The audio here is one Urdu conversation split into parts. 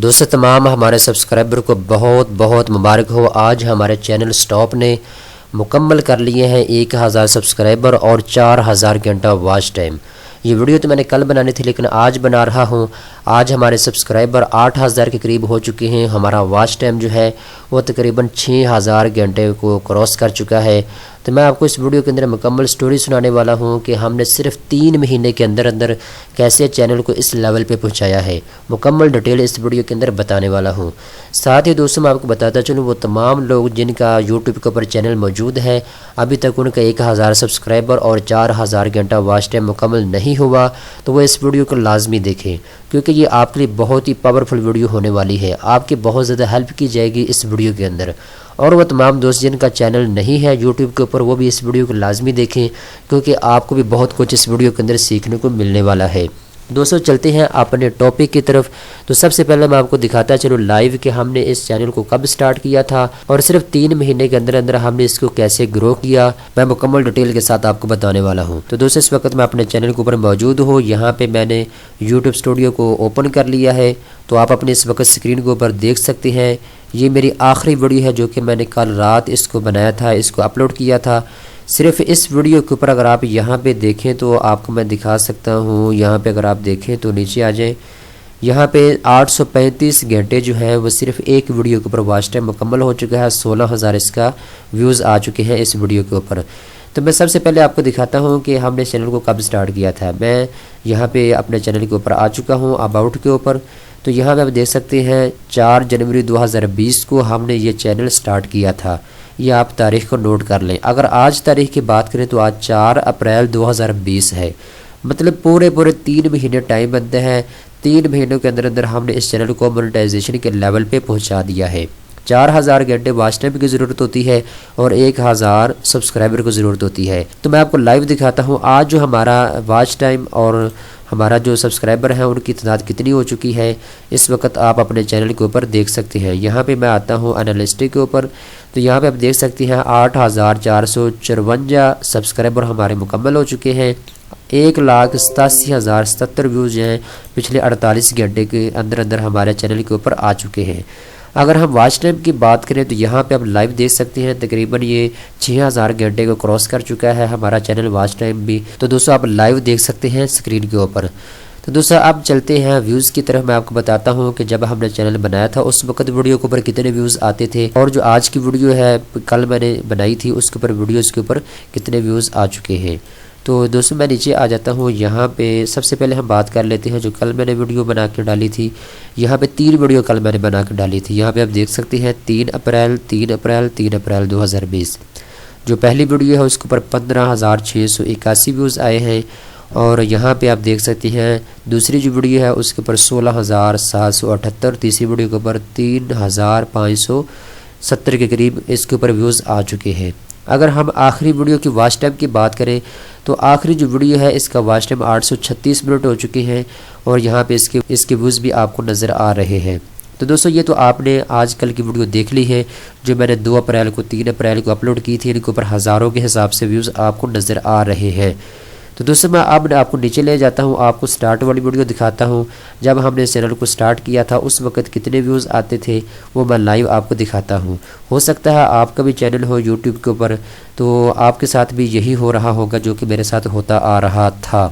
دوستو تمام ہمارے سبسکرائبر کو بہت بہت مبارک ہو۔ آج ہمارے چینل سٹاپ نے مکمل کر لیے ہیں 1000 سبسکرائبر اور 4000 گھنٹہ واچ ٹائم۔ یہ ویڈیو تو میں نے کل بنانی تھی لیکن آج بنا رہا ہوں۔ آج ہمارے سبسکرائبر 8000 کے قریب ہو چکے ہیں۔ ہمارا واچ ٹائم جو ہے وہ تقریباً 6000 گھنٹے کو کراس کر چکا ہے۔ تو میں آپ کو اس ویڈیو کے اندر مکمل سٹوری سنانے والا ہوں کہ ہم نے صرف 3 مہینے کے اندر کیسے چینل کو اس لیول پہ پہنچایا ہے۔ مکمل ڈیٹیل اس ویڈیو کے اندر بتانے والا ہوں۔ ساتھ ہی دوستوں میں آپ کو بتاتا چلوں وہ تمام لوگ جن کا یوٹیوب کے اوپر چینل موجود ہے، ابھی تک ان کا 1000 سبسکرائبر اور 4000 گھنٹہ واچ ٹائم مکمل نہیں ہوا، تو وہ اس ویڈیو کو لازمی دیکھیں کیونکہ یہ آپ کے لیے بہت ہی پاورفل ویڈیو ہونے والی ہے۔ آپ کی بہت زیادہ ہیلپ کی جائے گی اس ویڈیو کے اندر۔ اور وہ تمام دوست جن کا چینل نہیں ہے یوٹیوب کے اوپر، وہ بھی اس ویڈیو کو لازمی دیکھیں کیونکہ آپ کو بھی بہت کچھ اس ویڈیو کے اندر سیکھنے کو ملنے والا ہے۔ دوستو چلتے ہیں اپنے ٹاپک کی طرف۔ تو سب سے پہلے میں آپ کو دکھاتا چلوں لائیو کہ ہم نے اس چینل کو کب سٹارٹ کیا تھا اور صرف 3 مہینے کے اندر ہم نے اس کو کیسے گرو کیا، میں مکمل ڈیٹیل کے ساتھ آپ کو بتانے والا ہوں۔ تو دوستو اس وقت میں اپنے چینل کے اوپر موجود ہوں۔ یہاں پہ میں نے یوٹیوب اسٹوڈیو کو اوپن کر لیا ہے، تو آپ اپنے اس وقت اسکرین کے اوپر دیکھ سکتے ہیں۔ یہ میری آخری ویڈیو ہے جو کہ میں نے کل رات اس کو بنایا تھا، اس کو اپلوڈ کیا تھا۔ صرف اس ویڈیو کے اوپر اگر آپ یہاں پہ دیکھیں تو آپ کو میں دکھا سکتا ہوں۔ یہاں پہ اگر آپ دیکھیں تو نیچے آ جائیں، یہاں پہ 835 گھنٹے جو ہے وہ صرف ایک ویڈیو کے اوپر واچ ٹائم مکمل ہو چکا ہے۔ 16000 اس کا ویوز آ چکے ہیں اس ویڈیو کے اوپر۔ تو میں سب سے پہلے آپ کو دکھاتا ہوں کہ ہم نے چینل کو کب سٹارٹ کیا تھا۔ میں یہاں پہ اپنے چینل کے اوپر آ چکا ہوں، اباؤٹ کے اوپر۔ تو یہاں پہ آپ دیکھ سکتے ہیں 4 جنوری 2020 کو ہم نے یہ چینل سٹارٹ کیا تھا۔ یہ آپ تاریخ کو نوٹ کر لیں۔ اگر آج تاریخ کی بات کریں تو آج 4 اپریل 2020 ہے، مطلب پورے 3 مہینے ٹائم بنتے ہیں۔ 3 مہینوں کے اندر ہم نے اس چینل کو مونیٹائزیشن کے لیول پہ پہنچا دیا ہے۔ 4000 گھنٹے واچ ٹائم کی ضرورت ہوتی ہے اور 1000 سبسکرائبر کو ضرورت ہوتی ہے۔ تو میں آپ کو لائیو دکھاتا ہوں آج جو ہمارا واچ ٹائم اور ہمارا جو سبسکرائبر ہیں ان کی تعداد کتنی ہو چکی ہے، اس وقت آپ اپنے چینل کے اوپر دیکھ سکتے ہیں۔ یہاں پہ میں آتا ہوں انالسٹک کے اوپر، تو یہاں پہ آپ دیکھ سکتے ہیں 8454 سبسکرائبر ہمارے مکمل ہو چکے ہیں۔ 1,87,077 ویوز ہیں پچھلے 48 گھنٹے کے اندر ہمارے چینل کے اوپر آ چکے ہیں۔ اگر ہم واچ ٹائم کی بات کریں تو یہاں پہ آپ لائیو دیکھ سکتے ہیں، تقریباً یہ 6000 گھنٹے کو کراس کر چکا ہے ہمارا چینل واچ ٹائم بھی۔ تو دوستو آپ لائیو دیکھ سکتے ہیں اسکرین کے اوپر۔ تو دوستو اب چلتے ہیں ویوز کی طرف۔ میں آپ کو بتاتا ہوں کہ جب ہم نے چینل بنایا تھا اس وقت ویڈیو کے اوپر کتنے ویوز آتے تھے، اور جو آج کی ویڈیو ہے کل میں نے بنائی تھی اس کے اوپر ویڈیوز کے اوپر کتنے ویوز آ چکے ہیں۔ تو دوستو میں نیچے آ جاتا ہوں۔ یہاں پہ سب سے پہلے ہم بات کر لیتے ہیں جو کل میں نے ویڈیو بنا کے ڈالی تھی۔ یہاں پہ 3 ویڈیو کل میں نے بنا کے ڈالی تھی۔ یہاں پہ آپ دیکھ سکتے ہیں 3 اپریل 2020۔ جو پہلی ویڈیو ہے اس کے اوپر 15681 ویوز آئے ہیں، اور یہاں پہ آپ دیکھ سکتے ہیں دوسری جو ویڈیو ہے اس کے اوپر 16778، تیسری ویڈیو کے اوپر 3570 کے قریب اس کے اوپر ویوز آ چکے ہیں۔ اگر ہم آخری ویڈیو کی واچ ٹائم کی بات کریں تو آخری جو ویڈیو ہے اس کا واچ ٹائم 836 منٹ ہو چکے ہیں، اور یہاں پہ اس کے ویوز بھی آپ کو نظر آ رہے ہیں۔ تو دوستو یہ تو آپ نے آج کل کی ویڈیو دیکھ لی ہے جو میں نے 2 اپریل کو 3 اپریل کو اپلوڈ کی تھی، ان کے اوپر ہزاروں کے حساب سے ویوز آپ کو نظر آ رہے ہیں۔ تو دوستو میں اب آپ کو نیچے لے جاتا ہوں، آپ کو سٹارٹ والی ویڈیو دکھاتا ہوں۔ جب ہم نے اس چینل کو سٹارٹ کیا تھا اس وقت کتنے ویوز آتے تھے وہ میں لائیو آپ کو دکھاتا ہوں۔ ہو سکتا ہے آپ کا بھی چینل ہو یوٹیوب کے اوپر تو آپ کے ساتھ بھی یہی ہو رہا ہوگا جو کہ میرے ساتھ ہوتا آ رہا تھا۔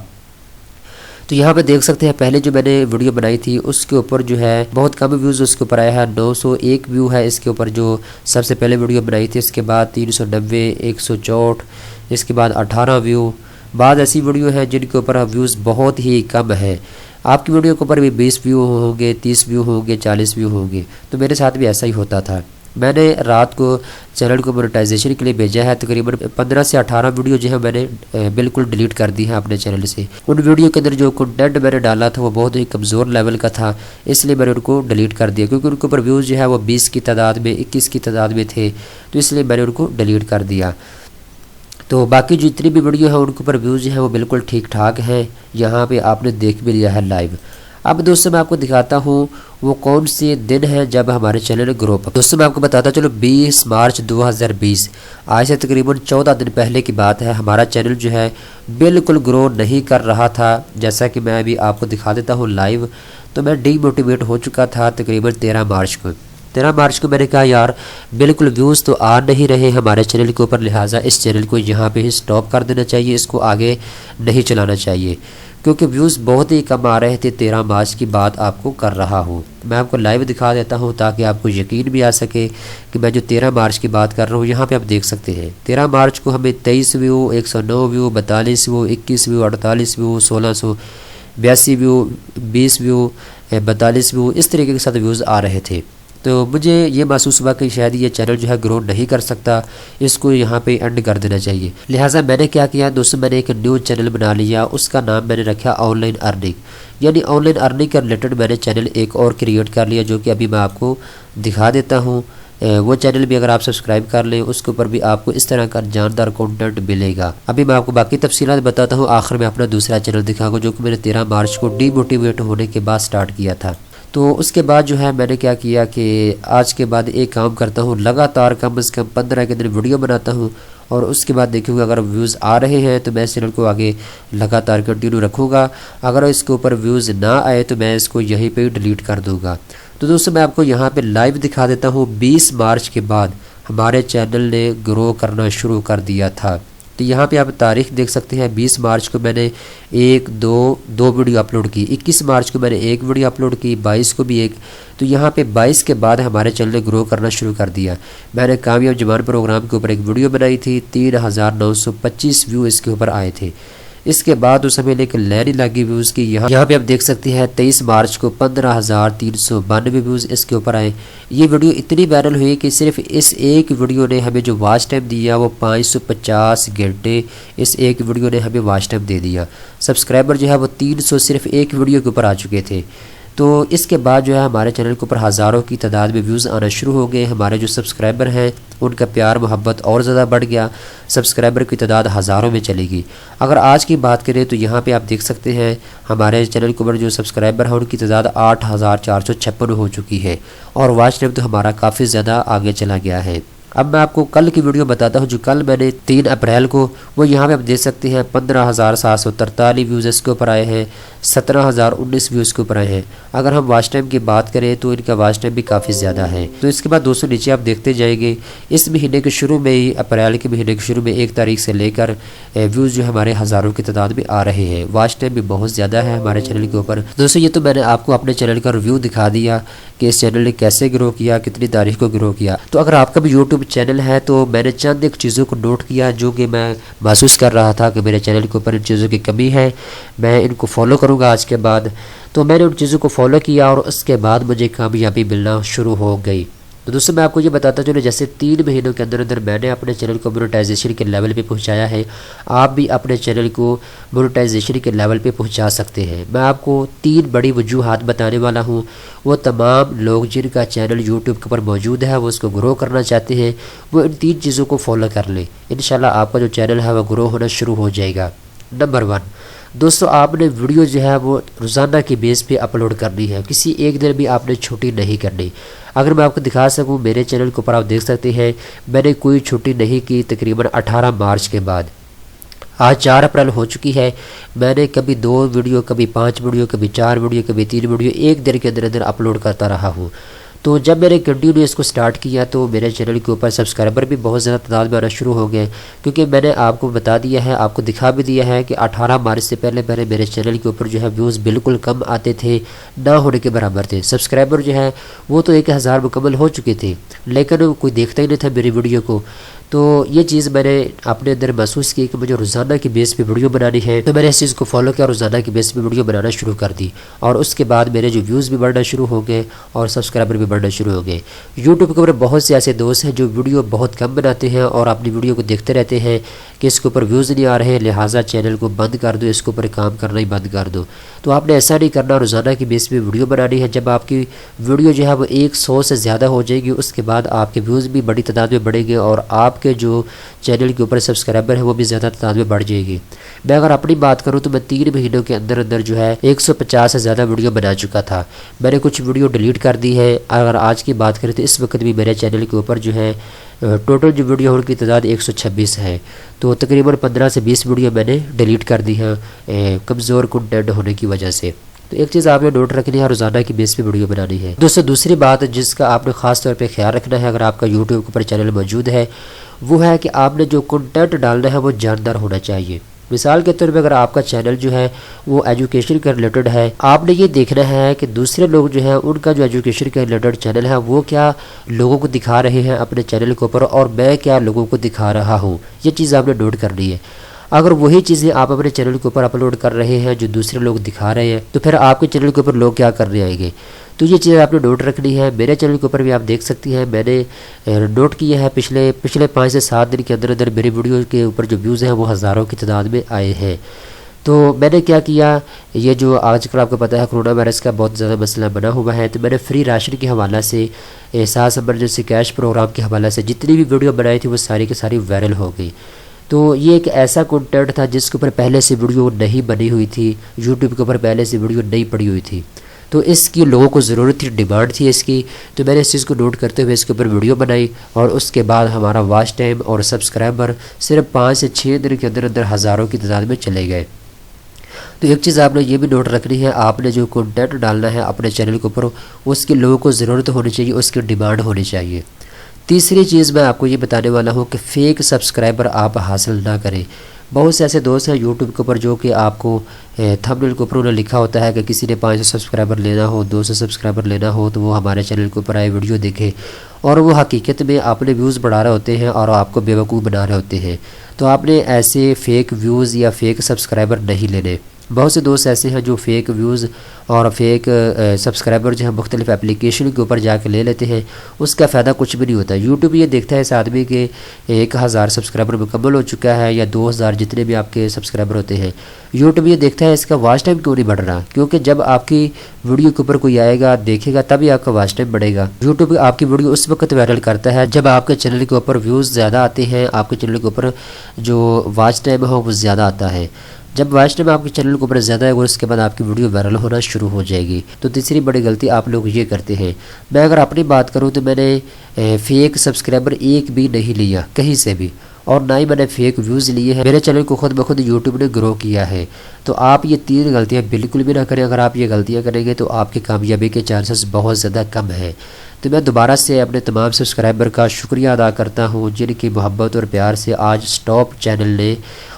تو یہاں پہ دیکھ سکتے ہیں پہلے جو میں نے ویڈیو بنائی تھی اس کے اوپر جو ہے بہت کم ویوز اس کے اوپر آیا ہے، 901 ویو ہے اس کے اوپر جو سب سے پہلے ویڈیو بنائی تھی۔ اس کے بعد 390، 164، اس کے بعد 18 ویو۔ بعض ایسی ویڈیو ہیں جن کے اوپر ویوز بہت ہی کم ہے۔ آپ کی ویڈیو کے اوپر بھی 20 ویو ہوں گے، 30 ویو ہوں گے، 40 ویو ہوں گے۔ تو میرے ساتھ بھی ایسا ہی ہوتا تھا۔ میں نے رات کو چینل کو مونیٹائزیشن کے لیے بھیجا ہے، تقریباً 15 سے 18 ویڈیو جو ہے میں نے بالکل ڈیلیٹ کر دی ہے اپنے چینل سے۔ ان ویڈیو کے اندر جو کنٹینٹ میں نے ڈالا تھا وہ بہت ہی کمزور لیول کا تھا، اس لیے میں نے ان کو ڈیلیٹ کر دیا کیونکہ ان کے اوپر ویوز جو ہے وہ 20 کی تعداد میں، 21 کی تعداد میں تھے، تو اس لیے میں نے ان کو ڈیلیٹ کر دیا۔ تو باقی جو اتنی بھی ویڈیو ہے ان کے اوپر ویوز جو ہے وہ بالکل ٹھیک ٹھاک ہیں۔ یہاں پہ آپ نے دیکھ بھی لیا ہے لائیو۔ اب دوستوں میں آپ کو دکھاتا ہوں وہ کون سے دن ہیں جب ہمارے چینل گرو پر. دوستوں میں آپ کو بتاتا چلو 20 مارچ 2020 آج سے تقریباً 14 دن پہلے کی بات ہے. ہمارا چینل جو ہے بالکل گرو نہیں کر رہا تھا. جیسا کہ میں ابھی آپ کو دکھا دیتا ہوں لائیو. تو میں ڈی موٹیویٹ ہو چکا تھا تقریباً 13 مارچ کو میں نے کہا یار بالکل ویوز تو آ نہیں رہے ہمارے چینل کے اوپر، لہٰذا اس چینل کو یہاں پہ ہی سٹاپ کر دینا چاہیے، اس کو آگے نہیں چلانا چاہیے کیونکہ ویوز بہت ہی کم آ رہے تھے. 13 مارچ کی بات آپ کو کر رہا ہوں. میں آپ کو لائیو دکھا دیتا ہوں تاکہ آپ کو یقین بھی آ سکے کہ میں جو 13 مارچ کی بات کر رہا ہوں یہاں پہ آپ دیکھ سکتے ہیں. 13 مارچ کو ہمیں 23 view, 109 view, 42 view, 21 view, 48 view, 1682 view, 20 view, 42 view, اس طریقے کے ساتھ ویوز آ رہے تھے. تو مجھے یہ محسوس ہوا کہ شاید یہ چینل جو ہے گرو نہیں کر سکتا، اس کو یہاں پہ اینڈ کر دینا چاہیے. لہٰذا میں نے کیا کیا دوستوں، میں نے ایک نیو چینل بنا لیا. اس کا نام میں نے رکھا آن لائن ارننگ، یعنی آن لائن ارننگ کے ریلیٹڈ میں نے چینل ایک اور کریٹ کر لیا جو کہ ابھی میں آپ کو دکھا دیتا ہوں. وہ چینل بھی اگر آپ سبسکرائب کر لیں اس کے اوپر بھی آپ کو اس طرح کا جاندار کنٹینٹ ملے گا. ابھی میں آپ کو باقی تفصیلات بتاتا ہوں. آخر میں اپنا دوسرا چینل دکھاؤں گا جو کہ میں نے 13 مارچ کو ڈی موٹیویٹ ہونے کے بعد سٹارٹ کیا تھا. تو اس کے بعد جو ہے میں نے کیا کیا کہ آج کے بعد ایک کام کرتا ہوں، لگاتار کم از کم 15 کے دن ویڈیو بناتا ہوں اور اس کے بعد دیکھوں گا اگر ویوز آ رہے ہیں تو میں اس چینل کو آگے لگاتار کنٹینیو رکھوں گا. اگر اس کے اوپر ویوز نہ آئے تو میں اس کو یہیں پہ ڈیلیٹ کر دوں گا. تو دوستوں میں آپ کو یہاں پہ لائیو دکھا دیتا ہوں. 20 مارچ کے بعد ہمارے چینل نے گرو کرنا شروع کر دیا تھا. تو یہاں پہ آپ تاریخ دیکھ سکتے ہیں. 20 مارچ کو میں نے دو ویڈیو اپلوڈ کی. 21 مارچ کو میں نے ایک ویڈیو اپلوڈ کی. 22 کو بھی ایک. تو یہاں پہ 22 کے بعد ہمارے چینل نے گرو کرنا شروع کر دیا. میں نے کامیاب جوان پروگرام کے اوپر ایک ویڈیو بنائی تھی. 3925 ویو اس کے اوپر آئے تھے. اس کے بعد اس ہمیں ایک لہری لگی ویوز کی. یہاں پہ آپ دیکھ سکتے ہیں 23 مارچ کو 15392 ویوز اس کے اوپر آئے. یہ ویڈیو اتنی وائرل ہوئی کہ صرف اس ایک ویڈیو نے ہمیں جو واچ ٹائم دیا وہ 550 گھنٹے اس ایک ویڈیو نے ہمیں واچ ٹائم دے دیا. سبسکرائبر جو ہے وہ 300 صرف ایک ویڈیو کے اوپر آ چکے تھے. تو اس کے بعد جو ہے ہمارے چینل کے اوپر ہزاروں کی تعداد میں ویوز آنا شروع ہو گئے. ہمارے جو سبسکرائبر ہیں ان کا پیار محبت اور زیادہ بڑھ گیا. سبسکرائبر کی تعداد ہزاروں میں چلے گی. اگر آج کی بات کریں تو یہاں پہ آپ دیکھ سکتے ہیں ہمارے چینل کے اوپر جو سبسکرائبر ہیں ان کی تعداد 8456 ہو چکی ہے اور واچ ٹائم تو ہمارا کافی زیادہ آگے چلا گیا ہے. اب میں آپ کو کل کی ویڈیو بتاتا ہوں جو کل میں نے 3 اپریل کو، وہ یہاں پہ آپ دیکھ سکتے ہیں 15743 ویوز اس کے اوپر آئے ہیں. 17019 ویوز کے اوپر آئے ہیں. اگر ہم واچ ٹائم کی بات کریں تو ان کا واچ ٹائم بھی کافی زیادہ ہے. تو اس کے بعد دوستوں نیچے آپ دیکھتے جائیں گے اس مہینے کے شروع میں ہی، اپریل کے مہینے کے شروع میں 1 تاریخ سے لے کر ویوز جو ہمارے ہزاروں کی تعداد میں آ رہے ہیں. واچ ٹائم بھی بہت زیادہ ہے ہمارے چینل کے اوپر. دوستوں یہ تو میں نے آپ کو اپنے چینل کا ریویو دکھا دیا کہ اس چینل نے کیسے گرو کیا، کتنی تاریخ کو گرو کیا. تو اگر آپ کا بھی یوٹیوب چینل ہے تو میں نے چند ایک چیزوں کو نوٹ کیا جو کہ میں محسوس کر رہا تھا کہ میرے چینل کے اوپر ان چیزوں کی کمی ہے، میں ان کو فالو کروں گا آج کے بعد. تو میں نے ان چیزوں کو فالو کیا اور اس کے بعد مجھے کامیابی ملنا شروع ہو گئی. تو دوستوں میں آپ کو یہ بتاتا چلوں جیسے 3 مہینوں کے اندر اندر میں نے اپنے چینل کو مونیٹائزیشن کے لیول پہ پہنچایا ہے. آپ بھی اپنے چینل کو مونیٹائزیشن کے لیول پہ پہنچا سکتے ہیں. میں آپ کو 3 بڑی وجوہات بتانے والا ہوں. وہ تمام لوگ جن کا چینل یوٹیوب کے اوپر موجود ہے وہ اس کو گرو کرنا چاہتے ہیں وہ ان 3 چیزوں کو فالو کر لیں. انشاءاللہ آپ کا جو چینل ہے وہ گرو ہونا شروع ہو جائے گا. نمبر 1 دوستو، آپ نے ویڈیو جو ہے وہ روزانہ کی بیس پہ اپلوڈ کرنی ہے. کسی ایک دن بھی آپ نے چھٹی نہیں کرنی. اگر میں آپ کو دکھا سکوں میرے چینل کے اوپر آپ دیکھ سکتے ہیں میں نے کوئی چھٹی نہیں کی تقریباً 18 مارچ کے بعد. آج 4 اپریل ہو چکی ہے. میں نے کبھی 2 ویڈیو، کبھی 5 ویڈیو، کبھی 4 ویڈیو، کبھی 3 ویڈیو ایک دن کے اندر اندر اپلوڈ کرتا رہا ہوں. تو جب میں نے کنٹینیو اس کو سٹارٹ کیا تو میرے چینل کے اوپر سبسکرائبر بھی بہت زیادہ تعداد میں آنا شروع ہو گئے کیونکہ میں نے آپ کو بتا دیا ہے، آپ کو دکھا بھی دیا ہے کہ 18 مارچ سے پہلے میرے چینل کے اوپر جو ہے ویوز بالکل کم آتے تھے، نہ ہونے کے برابر تھے. سبسکرائبر جو ہے وہ تو 1000 مکمل ہو چکے تھے لیکن کوئی دیکھتا ہی نہیں تھا میری ویڈیو کو. تو یہ چیز میں نے اپنے اندر محسوس کی کہ مجھے روزانہ کی بیس پہ ویڈیو بنانی ہے. تو میں نے اس چیز کو فالو کیا، روزانہ کی بیس پہ ویڈیو بنانا شروع کر دی اور اس کے بعد میرے جو ویوز بھی بڑھنا شروع ہو گئے اور سبسکرائبر بھی بڑھنا شروع ہو گئے۔ یوٹیوب کے اوپر بہت سے ایسے دوست ہیں جو ویڈیو بہت کم بناتے ہیں اور اپنی ویڈیو کو دیکھتے رہتے ہیں کہ اس کے اوپر ویوز نہیں آ رہے ہیں، لہٰذا چینل کو بند کر دو، اس کے اوپر کام کرنا ہی بند کر دو۔ تو آپ نے ایسا نہیں کرنا، روزانہ کی بیس پہ ویڈیو بنانی ہے۔ جب آپ کی ویڈیو جو ہے وہ 100 سے زیادہ ہو جائے گی، اس کے بعد آپ کے ویوز بھی بڑی تعداد میں بڑھیں گے اور آپ کے جو چینل کے اوپر سبسکرائبر ہیں وہ بھی زیادہ تعداد میں بڑھ جائے گی۔ میں اگر اپنی بات کروں تو میں 3 مہینوں کے اندر جو ہے 150 سے زیادہ ویڈیو بنا چکا تھا۔ میں نے کچھ ویڈیو ڈیلیٹ کر دی ہے۔ اگر آج کی بات کریں تو اس وقت بھی میرے چینل کے اوپر جو ہے ٹوٹل جو ویڈیو ان کی تعداد 126 ہے، تو تقریباً 15 سے 20 ویڈیو میں نے ڈیلیٹ کر دی ہیں کمزور کنٹینٹ ہونے کی وجہ سے۔ تو ایک چیز آپ نے نوٹ رکھنی ہے، روزانہ کی بیس پہ ویڈیو بنانی ہے۔ دوسری بات جس کا آپ نے خاص طور پہ خیال رکھنا ہے اگر آپ کا یوٹیوب کے اوپر چینل موجود ہے، وہ ہے کہ آپ نے جو کنٹینٹ ڈالنا ہے وہ جاندار ہونا چاہیے۔ مثال کے طور پہ اگر آپ کا چینل جو ہے وہ ایجوکیشن کے ریلیٹڈ ہے، آپ نے یہ دیکھنا ہے کہ دوسرے لوگ جو ہیں ان کا جو ایجوکیشن کے ریلیٹڈ چینل ہے وہ کیا لوگوں کو دکھا رہے ہیں اپنے چینل کے اوپر، اور میں کیا لوگوں کو دکھا رہا ہوں، یہ چیز آپ نے نوٹ کرنی ہے۔ اگر وہی چیزیں آپ اپنے چینل کے اوپر اپلوڈ کر رہے ہیں جو دوسرے لوگ دکھا رہے ہیں، تو پھر آپ کے چینل کے اوپر لوگ کیا کرنے آئیں گے؟ تو یہ چیز آپ نے نوٹ رکھنی ہے۔ میرے چینل کے اوپر بھی آپ دیکھ سکتی ہیں، میں نے نوٹ کیا ہے پچھلے 5 سے 7 دن کے اندر میری ویڈیو کے اوپر جو ویوز ہیں وہ ہزاروں کی تعداد میں آئے ہیں۔ تو میں نے کیا کیا، یہ جو آج کل آپ کو پتہ ہے کرونا وائرس کا بہت زیادہ مسئلہ بنا ہوا ہے، تو میں نے فری راشن کے حوالہ سے، احساس ایمرجنسی کیش پروگرام کے حوالے سے جتنی بھی ویڈیو بنائی تھی وہ ساری کی ساری وائرل ہو گئی۔ تو یہ ایک ایسا کنٹینٹ تھا جس کے اوپر پہلے سے ویڈیو نہیں بنی ہوئی تھی، یوٹیوب کے اوپر پہلے سے ویڈیو نہیں پڑی ہوئی تھی، تو اس کی لوگوں کو ضرورت تھی، ڈیمانڈ تھی اس کی، تو میں نے اس چیز کو نوٹ کرتے ہوئے اس کے اوپر ویڈیو بنائی، اور اس کے بعد ہمارا واچ ٹائم اور سبسکرائبر صرف 5 سے 6 دن کے اندر ہزاروں کی تعداد میں چلے گئے۔ تو ایک چیز آپ نے یہ بھی نوٹ رکھنی ہے، آپ نے جو کنٹینٹ ڈالنا ہے اپنے چینل کے اوپر اس کے لوگوں کو ضرورت ہونی چاہیے، اس کی ڈیمانڈ ہونی چاہیے۔ تیسری چیز میں آپ کو یہ بتانے والا ہوں کہ فیک سبسکرائبر آپ حاصل نہ کریں۔ بہت سے ایسے دوست ہیں یوٹیوب کے اوپر جو کہ آپ کو تھمبنیل کے اوپر انہوں نے لکھا ہوتا ہے کہ کسی نے 500 سبسکرائبر لینا ہو، 200 سبسکرائبر لینا ہو تو وہ ہمارے چینل کے اوپر آئے ویڈیو دیکھے، اور وہ حقیقت میں اپنے ویوز بڑھا رہے ہوتے ہیں اور آپ کو بیوقوف بنا رہے ہوتے ہیں۔ تو آپ نے ایسے فیک ویوز یا فیک سبسکرائبر نہیں لینے۔ بہت سے دوست ایسے ہیں جو فیک ویوز اور فیک سبسکرائبر جو ہے مختلف اپلیکیشن کے اوپر جا کے لے لیتے ہیں، اس کا فائدہ کچھ بھی نہیں ہوتا۔ یوٹیوب یہ دیکھتا ہے اس آدمی کے 1000 سبسکرائبر مکمل ہو چکا ہے یا 2000 جتنے بھی آپ کے سبسکرائبر ہوتے ہیں، یوٹیوب یہ دیکھتا ہے اس کا واچ ٹائم کیوں نہیں بڑھ رہا، کیونکہ جب آپ کی ویڈیو کے اوپر کوئی آئے گا دیکھے گا تبھی آپ کا واچ ٹائم بڑھے گا۔ یوٹیوب آپ کی ویڈیو اس وقت وائرل کرتا ہے جب آپ کے چینل کے اوپر ویوز زیادہ آتے ہیں، آپ کے چینل کے اوپر جو واچ ٹائم ہو وہ زیادہ آتا ہے۔ جب واچ ٹائم آپ کے چینل کے اوپر زیادہ ہے اس کے بعد آپ کی ویڈیو وائرل ہونا شروع ہو جائے گی۔ تو تیسری بڑی غلطی آپ لوگ یہ کرتے ہیں۔ میں اگر اپنی بات کروں تو میں نے فیک سبسکرائبر ایک بھی نہیں لیا کہیں سے بھی، اور نہ ہی میں نے فیک ویوز لیے ہیں۔ میرے چینل کو خود بخود یوٹیوب نے گرو کیا ہے۔ تو آپ یہ 3 غلطیاں بالکل بھی نہ کریں۔ اگر آپ یہ غلطیاں کریں گے تو آپ کی کامیابی کے چانسز بہت زیادہ کم ہیں۔ تو میں دوبارہ سے اپنے تمام سبسکرائبر کا شکریہ ادا کرتا ہوں جن کی محبت اور پیار سے آج سٹاپ چینل نے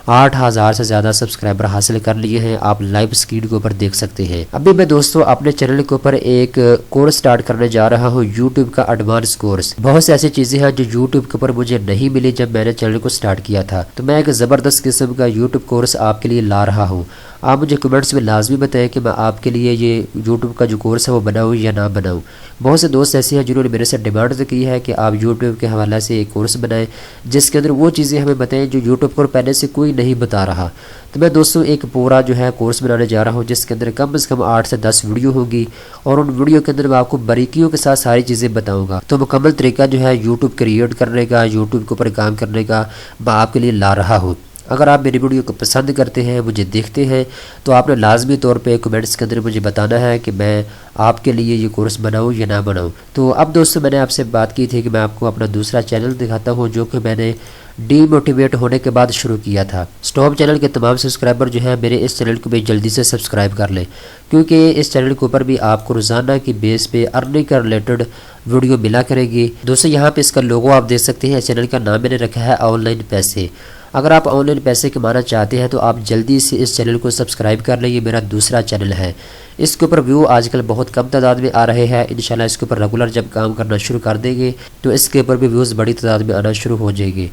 8000 سے زیادہ سبسکرائبر حاصل کر لیے ہیں، آپ لائیو اسکرین کے اوپر دیکھ سکتے ہیں۔ ابھی میں دوستوں اپنے چینل کے اوپر ایک کورس سٹارٹ کرنے جا رہا ہوں، یوٹیوب کا ایڈوانس کورس۔ بہت سے ایسی چیزیں ہیں جو یوٹیوب کے اوپر مجھے نہیں ملی جب میں نے چینل کو سٹارٹ کیا تھا، تو میں ایک زبردست قسم کا یوٹیوب کورس آپ کے لیے لا رہا ہوں۔ آپ مجھے کمنٹس میں لازمی بتائیں کہ میں آپ کے لیے یہ یوٹیوب کا جو کورس ہے وہ بناؤں یا نہ بناؤں۔ بہت سے دوست ایسے ہیں جنہوں نے میرے سے ڈیمانڈ کی ہے کہ آپ یوٹیوب کے حوالے سے ایک کورس بنائیں جس کے اندر وہ چیزیں ہمیں بتائیں جو یوٹیوب پر پہلے سے کوئی نہیں بتا رہا۔ تو میں دوستوں ایک پورا جو ہے کورس بنانے جا رہا ہوں جس کے اندر کم سے کم 8 سے 10 ویڈیو ہوگی، اور ان ویڈیو کے اندر میں آپ کو باریکیوں کے ساتھ ساری چیزیں بتاؤں گا۔ تو مکمل طریقہ جو ہے یوٹیوب کریٹ کرنے کا، یوٹیوب کے اوپر کام کرنے کا میں آپ کے لیے لا رہا ہوں۔ اگر آپ میری ویڈیو کو پسند کرتے ہیں، مجھے دیکھتے ہیں، تو آپ نے لازمی طور پہ کمنٹس کے اندر مجھے بتانا ہے کہ میں آپ کے لیے یہ کورس بناؤں یا نہ بناؤں۔ تو اب دوستوں میں نے آپ سے بات کی تھی کہ میں آپ کو اپنا دوسرا چینل دکھاتا ہوں جو کہ میں نے ڈی موٹیویٹ ہونے کے بعد شروع کیا تھا۔ سٹاپ چینل کے تمام سبسکرائبر جو ہیں میرے اس چینل کو بھی جلدی سے سبسکرائب کر لیں، کیونکہ اس چینل کے اوپر بھی آپ کو روزانہ کی بیس پہ ارننگ کا ریلیٹڈ ویڈیو ملا کرے گی۔ دوستوں یہاں پہ اس کا لوگو آپ دیکھ سکتے ہیں، چینل کا نام میں نے رکھا ہے آن لائن پیسے۔ اگر آپ آن لائن پیسے کمانا چاہتے ہیں تو آپ جلدی سے اس چینل کو سبسکرائب کر لیں، یہ میرا دوسرا چینل ہے۔ اس کے اوپر ویو آج کل بہت کم تعداد میں آ رہے ہیں، انشاءاللہ اس کے اوپر ریگولر جب کام کرنا شروع کر دیں گے تو اس کے اوپر بھی ویوز بڑی تعداد میں آنا شروع ہو جائے گی۔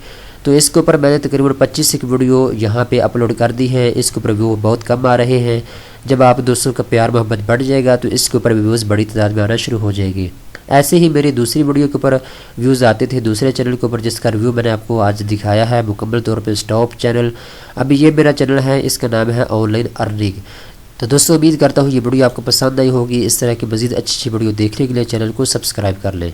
تو اس کے اوپر میں نے تقریباً 25 ویڈیو یہاں پہ اپلوڈ کر دی ہے، اس کے اوپر ویو بہت کم آ رہے ہیں۔ جب آپ دوستوں کا پیار محبت بڑھ جائے گا تو اس کے اوپر ویوز بڑی تعداد میں آنا شروع ہو جائے گی۔ ایسے ہی میری دوسری ویڈیو کے اوپر ویوز آتے تھے دوسرے چینل کے اوپر، جس کا ریویو میں نے آپ کو آج دکھایا ہے مکمل طور پہ اسٹاپ چینل۔ ابھی یہ میرا چینل ہے، اس کا نام ہے آن لائن ارننگ۔ تو دوستو امید کرتا ہوں یہ ویڈیو آپ کو پسند آئی ہوگی۔ اس طرح کی مزید اچھی ویڈیو دیکھنے کے لیے چینل کو سبسکرائب کر لیں۔